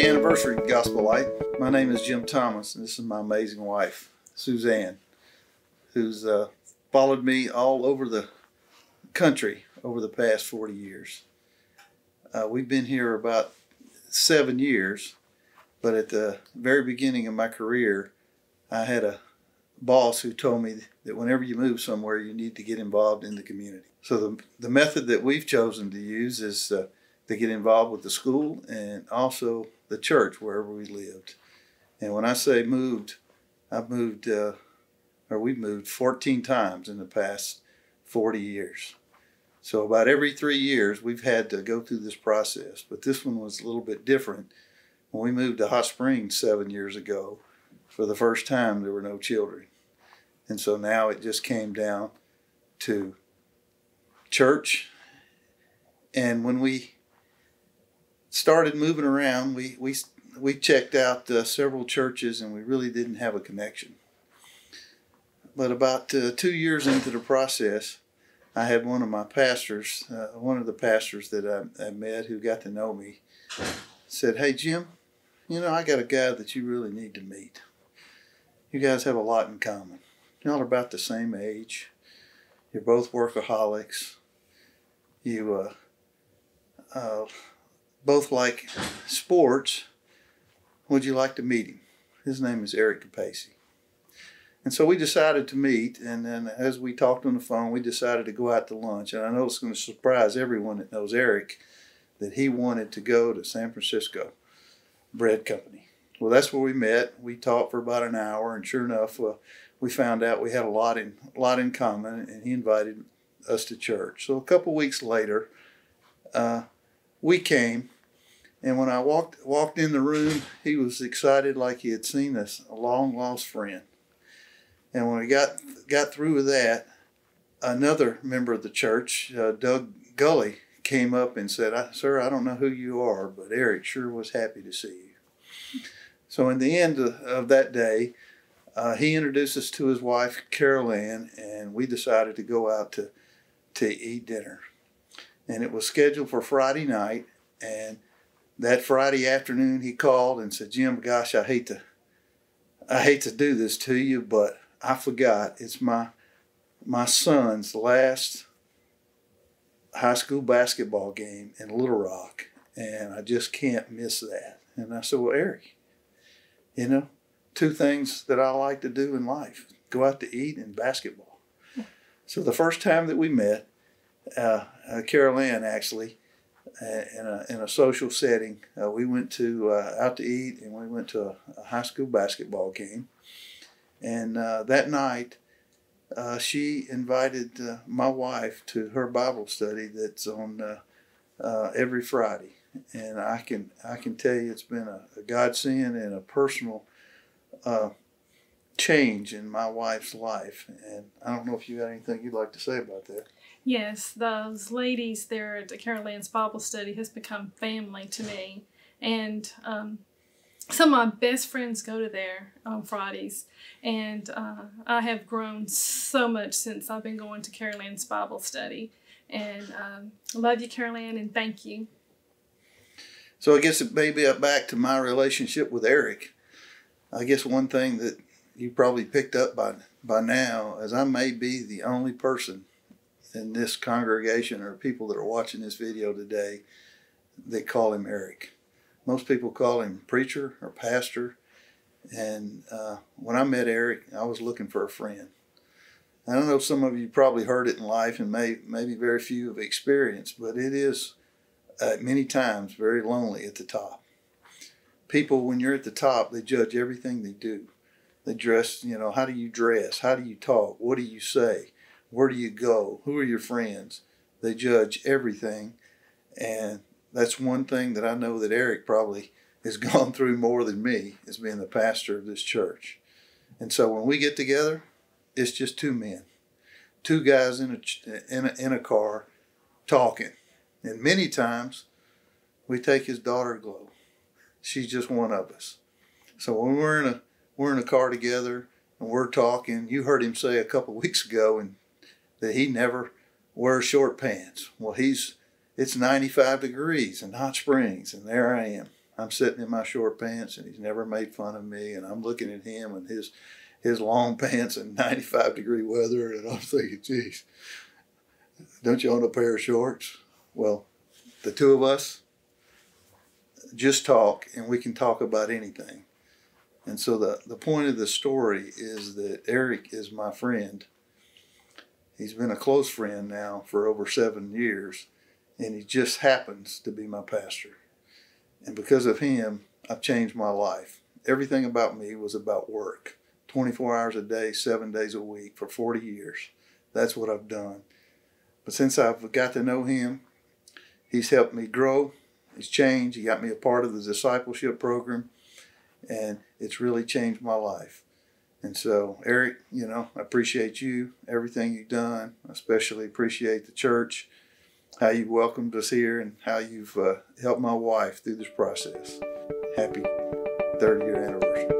Happy anniversary, Gospel Light. My name is Jim Thomas, and this is my amazing wife, Suzanne, who's followed me all over the country over the past 40 years. We've been here about 7 years, but at the very beginning of my career, I had a boss who told me that whenever you move somewhere, you need to get involved in the community. So the method that we've chosen to use is to get involved with the school and also the church wherever we lived. And when I say moved, we've moved 14 times in the past 40 years. So about every 3 years, we've had to go through this process. But this one was a little bit different. When we moved to Hot Springs 7 years ago, for the first time, there were no children. And so now it just came down to church. And when we started moving around, we checked out several churches, and we really didn't have a connection. But about 2 years into the process, I had one of my pastors, one of the pastors that I met who got to know me, said, "Hey, Jim, I got a guy that you really need to meet. You guys have a lot in common. Y'all are about the same age. You're both workaholics. You both like sports. Would you like to meet him?" His name is Eric Capacey. And so we decided to meet, and then as we talked on the phone, we decided to go out to lunch. And I know it's going to surprise everyone that knows Eric that he wanted to go to San Francisco Bread Company. Well, that's where we met. We talked for about an hour, and sure enough, we found out we had a lot in common, and he invited us to church. So a couple weeks later, we came, and when I walked in the room, he was excited like he had seen a long-lost friend. And when we got through with that, another member of the church, Doug Gully, came up and said, "Sir, I don't know who you are, but Eric sure was happy to see you." So in the end of that day, he introduced us to his wife, Carol Ann, and we decided to go out to eat dinner. And it was scheduled for Friday night, and that Friday afternoon he called and said, "Jim, gosh, I hate to do this to you, but I forgot. It's my son's last high school basketball game in Little Rock, and I just can't miss that." And I said, "Well, Eric, two things that I like to do in life, go out to eat and basketball." So the first time that we met, Carol Ann actually, in a social setting, we went out to eat, and we went to a high school basketball game. And that night, she invited my wife to her Bible study that's on every Friday. And I can tell you it's been a godsend and a personal change in my wife's life. And I don't know if you got anything you'd like to say about that. Yes, those ladies there at Carol Ann's Bible study has become family to me. And some of my best friends go to there on Fridays. And I have grown so much since I've been going to Carol Ann's Bible study. And I love you, Carol Ann, and thank you. So I guess it may be back to my relationship with Eric. I guess one thing that you probably picked up by now is I may be the only person in this congregation or people that are watching this video today that call him Eric. Most people call him preacher or pastor. And when I met Eric, I was looking for a friend. I don't know if some of you probably heard it in life, and maybe very few have experienced, but it is many times very lonely at the top. People, when you're at the top, they judge everything they do. They dress, how do you dress? How do you talk? What do you say? Where do you go? Who are your friends? They judge everything. And that's one thing that I know that Eric probably has gone through more than me, as being the pastor of this church. And so when we get together, it's just two men, two guys in a car talking. And many times we take his daughter Glo. She's just one of us. So when we're in a car together and we're talking, you heard him say a couple of weeks ago that he never wears short pants. Well, it's 95 degrees in Hot Springs, and there I am. I'm sitting in my short pants and he's never made fun of me, and I'm looking at him and his long pants in 95-degree weather, and I'm thinking, geez, don't you own a pair of shorts? Well, the two of us just talk, and we can talk about anything. And so the point of the story is that Eric is my friend. He's been a close friend now for over 7 years, and he just happens to be my pastor. And because of him, I've changed my life. Everything about me was about work. 24 hours a day, 7 days a week for 40 years. That's what I've done. But since I've got to know him, he's helped me grow. He's changed. He got me a part of the discipleship program, and it's really changed my life. And so, Eric, I appreciate you, everything you've done. I especially appreciate the church, how you've welcomed us here, and how you've helped my wife through this process. Happy 30-year anniversary.